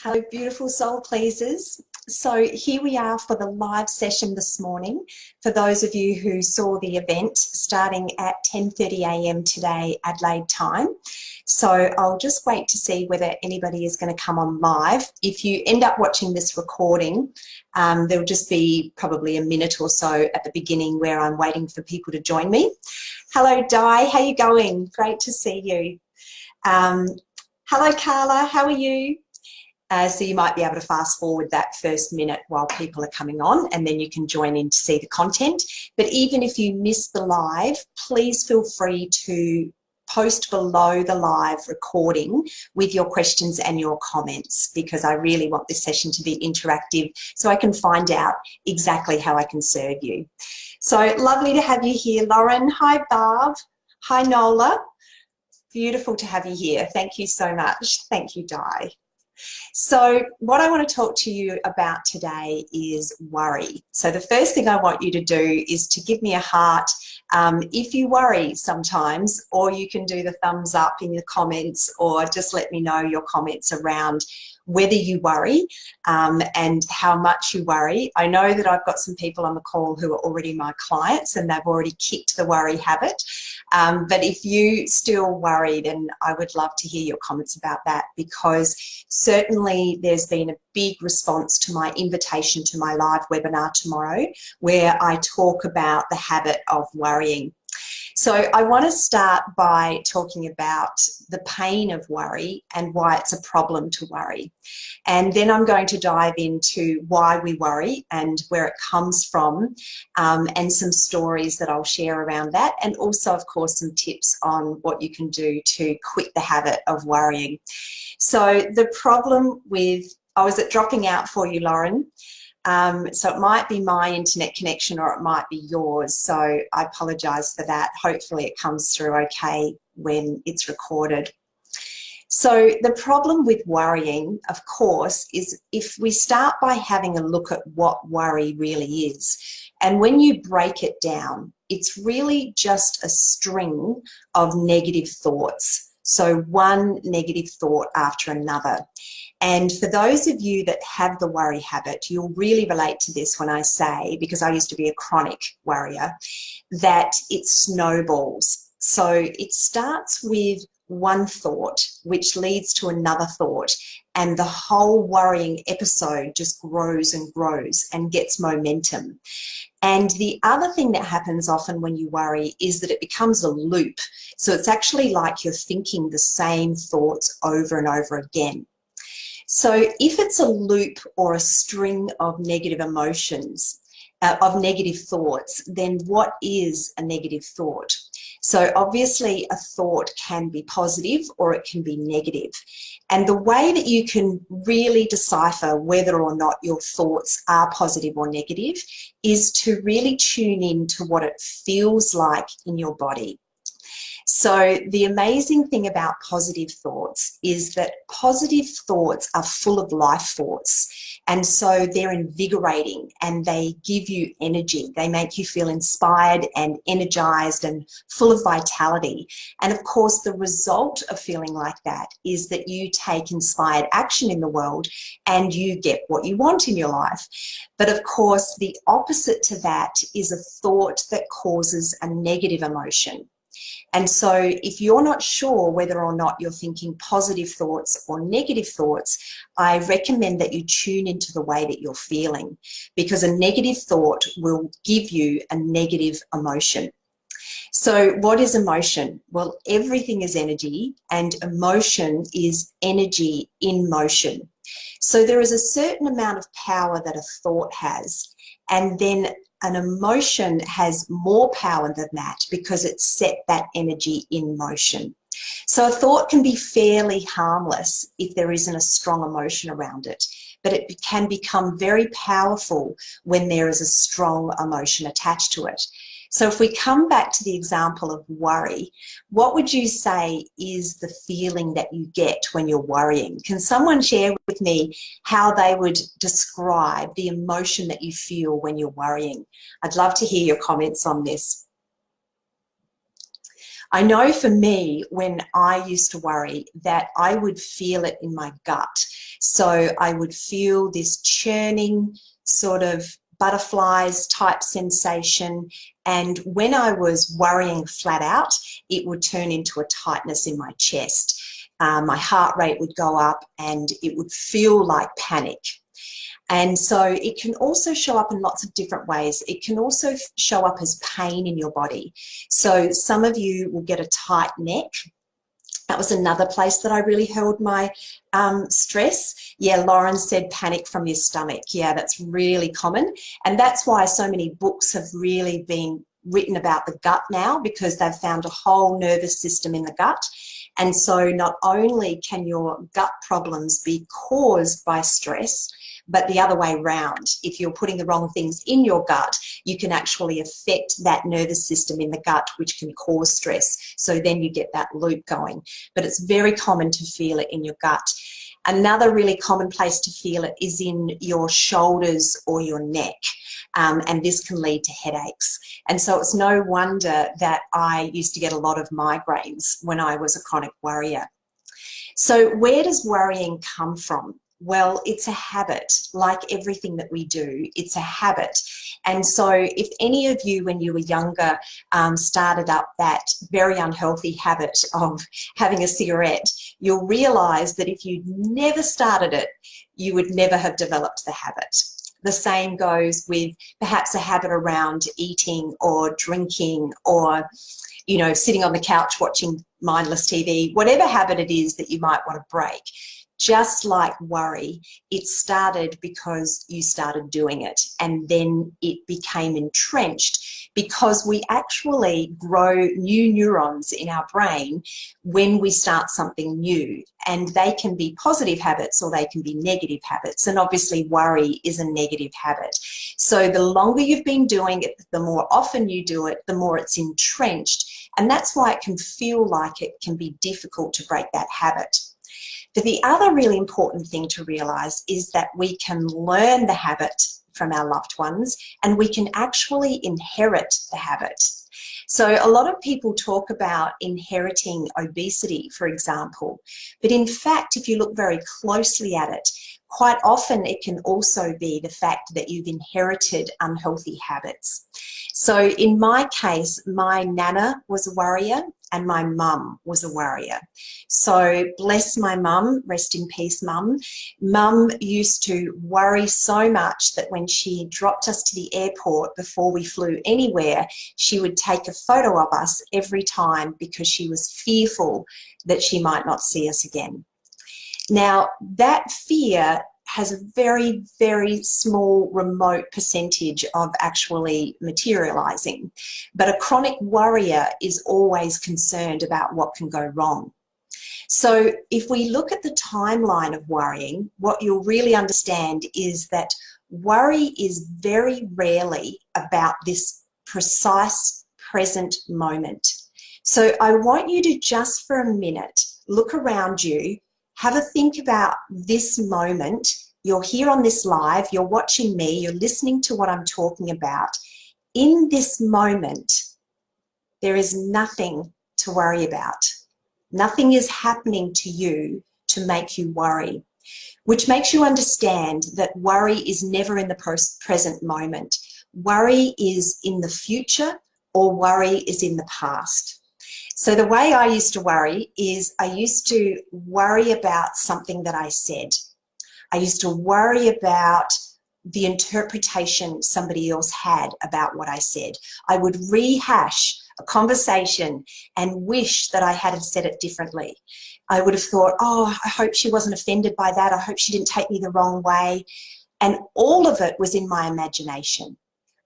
Hello, beautiful soul pleasers. So here we are for the live session this morning. For those of you who saw the event starting at 10:30 a.m. today, Adelaide time. So I'll just wait to see whether anybody is going to come on live. If you end up watching this recording, there'll just be probably a minute or so at the beginning where I'm waiting for people to join me. Hello, Di, how you going? Great to see you. Hello, Carla, how are you? So you might be able to fast forward that first minute while people are coming on, and then you can join in to see the content. But even if you miss the live, please feel free to post below the live recording with your questions and your comments, because I really want this session to be interactive so I can find out exactly how I can serve you. So lovely to have you here, Lauren. Hi, Barb. Hi, Nola. Beautiful to have you here. Thank you so much. Thank you, Di. So what I want to talk to you about today is worry. So the first thing I want you to do is to give me a heart if you worry sometimes, or you can do the thumbs up in the comments, or just let me know your comments around whether you worry and how much you worry. I know that I've got some people on the call who are already my clients and they've already kicked the worry habit. But if you still worry, then I would love to hear your comments about that, because certainly there's been a big response to my invitation to my live webinar tomorrow, where I talk about the habit of worrying. So I want to start by talking about the pain of worry and why it's a problem to worry. And then I'm going to dive into why we worry and where it comes from, and some stories that I'll share around that, and also, of course, some tips on what you can do to quit the habit of worrying. So the problem with, oh, is it dropping out for you, Lauren? So it might be my internet connection or it might be yours. So I apologise for that. Hopefully it comes through okay when it's recorded. So the problem with worrying, of course, is if we start by having a look at what worry really is. And when you break it down, it's really just a string of negative thoughts. So one negative thought after another. And for those of you that have the worry habit, you'll really relate to this when I say, because I used to be a chronic worrier, that it snowballs. So it starts with one thought, which leads to another thought, and the whole worrying episode just grows and grows and gets momentum. And the other thing that happens often when you worry is that it becomes a loop. So it's actually like you're thinking the same thoughts over and over again. So if it's a loop or a string of negative emotions, of negative thoughts, then what is a negative thought? So obviously a thought can be positive or it can be negative. And the way that you can really decipher whether or not your thoughts are positive or negative is to really tune in to what it feels like in your body. So the amazing thing about positive thoughts is that positive thoughts are full of life force. And so they're invigorating and they give you energy. They make you feel inspired and energized and full of vitality. And of course, the result of feeling like that is that you take inspired action in the world and you get what you want in your life. But of course, the opposite to that is a thought that causes a negative emotion. And so if you're not sure whether or not you're thinking positive thoughts or negative thoughts, I recommend that you tune into the way that you're feeling, because a negative thought will give you a negative emotion. So what is emotion? Well, everything is energy, and emotion is energy in motion. So there is a certain amount of power that a thought has, and then an emotion has more power than that because it set that energy in motion. So a thought can be fairly harmless if there isn't a strong emotion around it, but it can become very powerful when there is a strong emotion attached to it. So if we come back to the example of worry, what would you say is the feeling that you get when you're worrying? Can someone share with me how they would describe the emotion that you feel when you're worrying? I'd love to hear your comments on this. I know for me, when I used to worry, that I would feel it in my gut. So I would feel this churning sort of butterflies type sensation. And when I was worrying flat out, it would turn into a tightness in my chest. My heart rate would go up and it would feel like panic. And so it can also show up in lots of different ways. It can also show up as pain in your body. So some of you will get a tight neck. That was another place that I really held my stress. Yeah, Lauren said panic from your stomach. Yeah, that's really common. And that's why so many books have really been written about the gut now, because they've found a whole nervous system in the gut. And so not only can your gut problems be caused by stress, but the other way round. If you're putting the wrong things in your gut, you can actually affect that nervous system in the gut, which can cause stress. So then you get that loop going. But it's very common to feel it in your gut. Another really common place to feel it is in your shoulders or your neck. And this can lead to headaches. And so it's no wonder that I used to get a lot of migraines when I was a chronic worrier. So where does worrying come from? Well, it's a habit. Like everything that we do, it's a habit. And so if any of you, when you were younger, started up that very unhealthy habit of having a cigarette, you'll realize that if you'd never started it, you would never have developed the habit. The same goes with perhaps a habit around eating or drinking or, you know, sitting on the couch watching mindless TV, whatever habit it is that you might want to break. Just like worry, it started because you started doing it, and then it became entrenched because we actually grow new neurons in our brain when we start something new, and they can be positive habits or they can be negative habits, and obviously worry is a negative habit. So the longer you've been doing it, the more often you do it, the more it's entrenched, and that's why it can feel like it can be difficult to break that habit. But the other really important thing to realise is that we can learn the habit from our loved ones, and we can actually inherit the habit. So a lot of people talk about inheriting obesity, for example, but in fact, if you look very closely at it, quite often it can also be the fact that you've inherited unhealthy habits. So in my case, my nana was a worrier and my mum was a worrier. So bless my mum, rest in peace mum. Mum used to worry so much that when she dropped us to the airport before we flew anywhere, she would take a photo of us every time because she was fearful that she might not see us again. Now, that fear has a very, very small, remote percentage of actually materializing. But a chronic worrier is always concerned about what can go wrong. So if we look at the timeline of worrying, what you'll really understand is that worry is very rarely about this precise present moment. So I want you to just for a minute, look around you, have a think about this moment. You're here on this live, you're watching me, you're listening to what I'm talking about. In this moment, there is nothing to worry about. Nothing is happening to you to make you worry, which makes you understand that worry is never in the present moment. Worry is in the future, or worry is in the past. So the way I used to worry is I used to worry about something that I said. I used to worry about the interpretation somebody else had about what I said. I would rehash a conversation and wish that I had said it differently. I would have thought, oh, I hope she wasn't offended by that. I hope she didn't take me the wrong way. And all of it was in my imagination.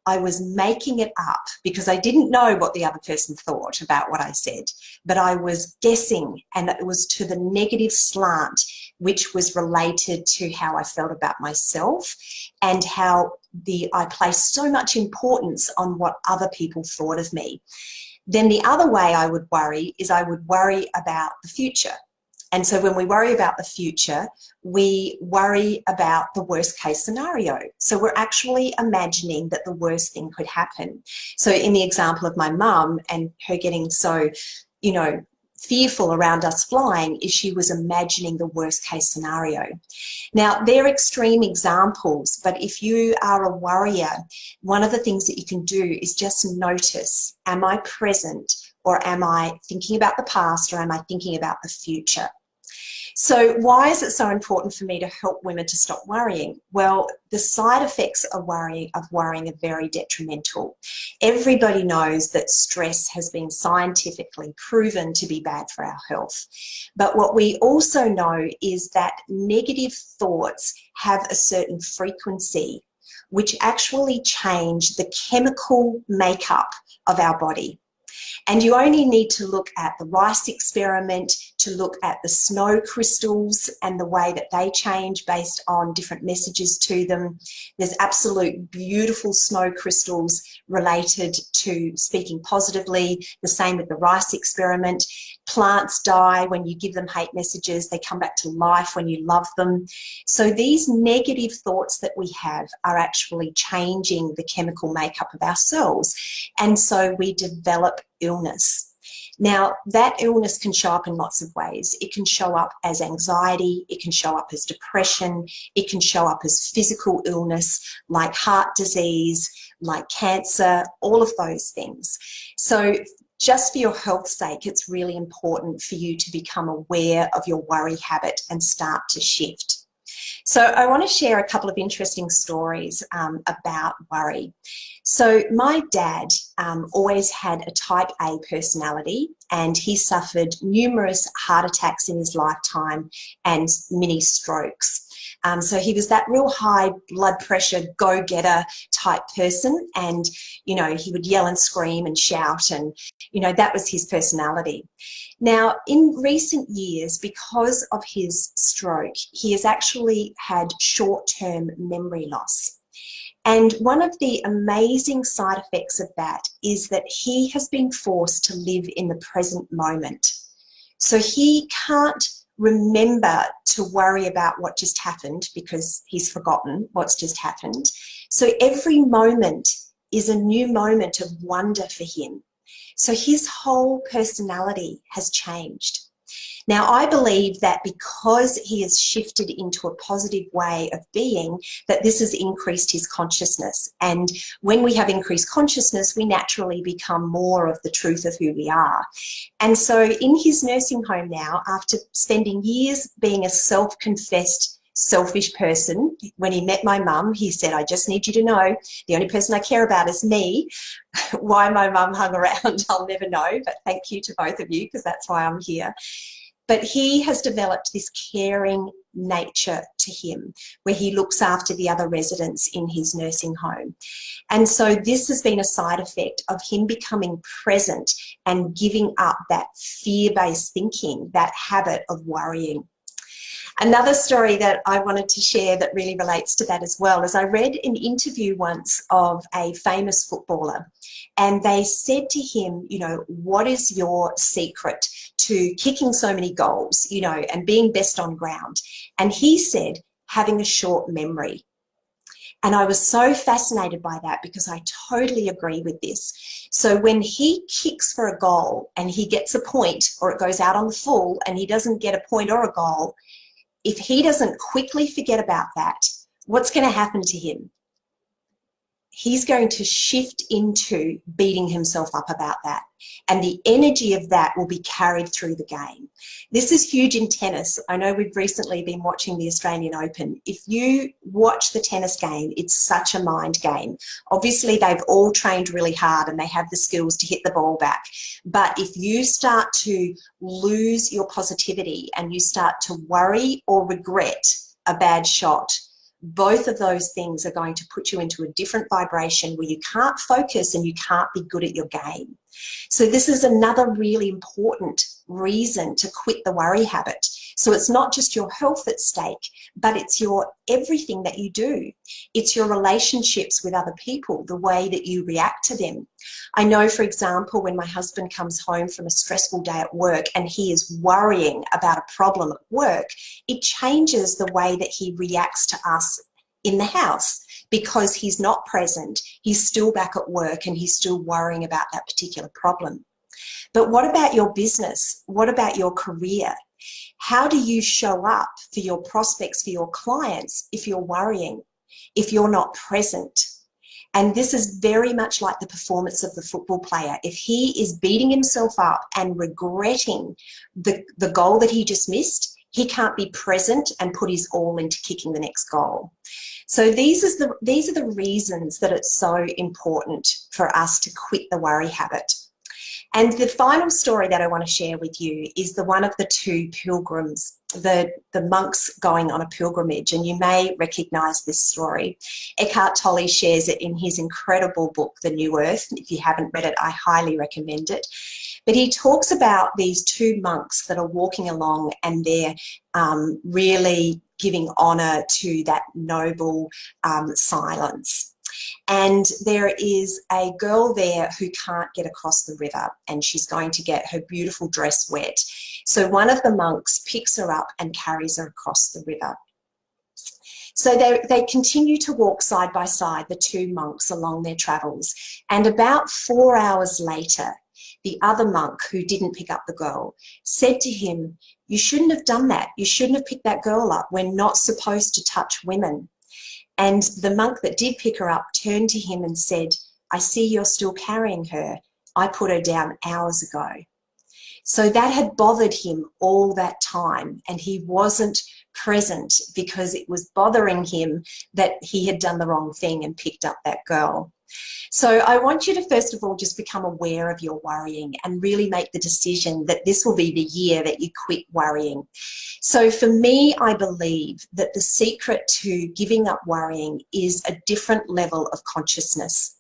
I was making it up because I didn't know what the other person thought about what I said, but I was guessing, and it was to the negative slant, which was related to how I felt about myself and how I placed so much importance on what other people thought of me. Then the other way I would worry is I would worry about the future. And so when we worry about the future, we worry about the worst case scenario. So we're actually imagining that the worst thing could happen. So in the example of my mum and her getting so you know, fearful around us flying is she was imagining the worst case scenario. Now, they're extreme examples, but if you are a worrier, one of the things that you can do is just notice, am I present, or am I thinking about the past, or am I thinking about the future? So why is it so important for me to help women to stop worrying? Well, the side effects of worrying are very detrimental. Everybody knows that stress has been scientifically proven to be bad for our health. But what we also know is that negative thoughts have a certain frequency which actually change the chemical makeup of our body. And you only need to look at the rice experiment to look at the snow crystals and the way that they change based on different messages to them. There's absolute beautiful snow crystals related to speaking positively. The same with the rice experiment. Plants die when you give them hate messages. They come back to life when you love them. So these negative thoughts that we have are actually changing the chemical makeup of our cells. And so we develop illness. Now, that illness can show up in lots of ways. It can show up as anxiety, it can show up as depression, it can show up as physical illness like heart disease, like cancer, all of those things. So just for your health's sake, it's really important for you to become aware of your worry habit and start to shift. So I want to share a couple of interesting stories about worry. So my dad always had a type A personality, and he suffered numerous heart attacks in his lifetime and many strokes. So he was that real high blood pressure, go-getter type person, and, you know, he would yell and scream and shout, and, you know, that was his personality. Now, in recent years, because of his stroke, he has actually had short-term memory loss. And one of the amazing side effects of that is that he has been forced to live in the present moment. So he can't remember to worry about what just happened because he's forgotten what's just happened. So every moment is a new moment of wonder for him. So his whole personality has changed. Now, I believe that because he has shifted into a positive way of being, that this has increased his consciousness. And when we have increased consciousness, we naturally become more of the truth of who we are. And so in his nursing home now, after spending years being a self-confessed selfish person, when he met my mum, he said, I just need you to know the only person I care about is me. Why my mum hung around, I'll never know, but thank you to both of you because that's why I'm here. But he has developed this caring nature to him where he looks after the other residents in his nursing home. And so this has been a side effect of him becoming present and giving up that fear-based thinking, that habit of worrying. Another story that I wanted to share that really relates to that as well is I read an interview once of a famous footballer, and they said to him, you know, what is your secret to kicking so many goals, you know, and being best on ground? And he said, having a short memory. And I was so fascinated by that because I totally agree with this. So when he kicks for a goal and he gets a point, or it goes out on the full and he doesn't get a point or a goal, if he doesn't quickly forget about that, what's going to happen to him? He's going to shift into beating himself up about that. And the energy of that will be carried through the game. This is huge in tennis. I know we've recently been watching the Australian Open. If you watch the tennis game, it's such a mind game. Obviously, they've all trained really hard and they have the skills to hit the ball back. But if you start to lose your positivity and you start to worry or regret a bad shot, both of those things are going to put you into a different vibration where you can't focus and you can't be good at your game. So this is another really important reason to quit the worry habit. So it's not just your health at stake, but it's your everything that you do. It's your relationships with other people, the way that you react to them. I know, for example, when my husband comes home from a stressful day at work and he is worrying about a problem at work, it changes the way that he reacts to us in the house because he's not present. He's still back at work and he's still worrying about that particular problem. But what about your business? What about your career? How do you show up for your prospects, for your clients, if you're worrying, if you're not present? And this is very much like the performance of the football player. If he is beating himself up and regretting the goal that he just missed, he can't be present and put his all into kicking the next goal. So these are the reasons that it's so important for us to quit the worry habit. And the final story that I want to share with you is the one of the two pilgrims, the monks going on a pilgrimage, and you may recognize this story. Eckhart Tolle shares it in his incredible book, The New Earth. If you haven't read it, I highly recommend it. But he talks about these two monks that are walking along, and they're really giving honor to that noble silence. And there is a girl there who can't get across the river, and she's going to get her beautiful dress wet. So one of the monks picks her up and carries her across the river. So they continue to walk side by side, the two monks, along their travels. And about 4 hours later, the other monk who didn't pick up the girl said to him, "You shouldn't have done that. You shouldn't have picked that girl up. We're not supposed to touch women." And the monk that did pick her up turned to him and said, "I see you're still carrying her. I put her down hours ago." So that had bothered him all that time, and he wasn't present because it was bothering him that he had done the wrong thing and picked up that girl. So I want you to first of all just become aware of your worrying and really make the decision that this will be the year that you quit worrying. So for me, I believe that the secret to giving up worrying is a different level of consciousness.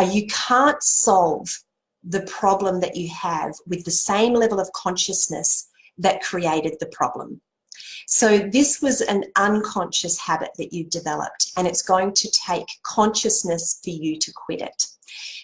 You can't solve the problem that you have with the same level of consciousness that created the problem. So this was an unconscious habit that you've developed, and it's going to take consciousness for you to quit it.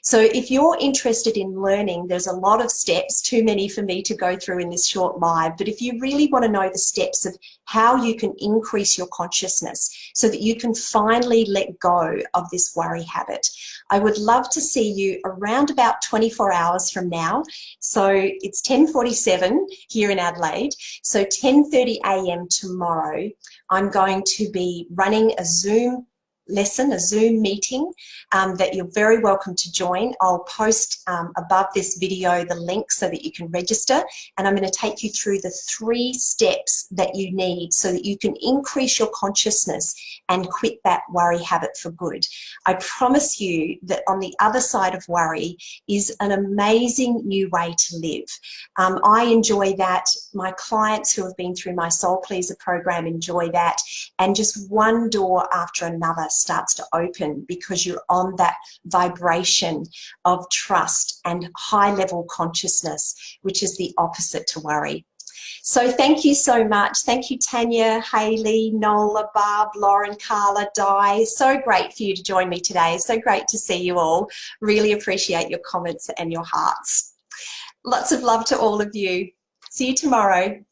So if you're interested in learning, there's a lot of steps, too many for me to go through in this short live, but if you really want to know the steps of how you can increase your consciousness so that you can finally let go of this worry habit, I would love to see you around about 24 hours from now. So it's 10:47 here in Adelaide. So 10:30 a.m. tomorrow, I'm going to be running a Zoom lesson, a Zoom meeting that you're very welcome to join. I'll post above this video the link so that you can register, and I'm going to take you through the 3 steps that you need so that you can increase your consciousness and quit that worry habit for good. I promise you that on the other side of worry is an amazing new way to live. I enjoy that. My clients who have been through my Soul Pleaser program enjoy that, and just one door after another starts to open because you're on that vibration of trust and high level consciousness, which is the opposite to worry. So thank you so much. Thank you, Tanya, Hayley, Nola, Barb, Lauren, Carla, Di. So great for you to join me today. So great to see you all. Really appreciate your comments and your hearts. Lots of love to all of you. See you tomorrow.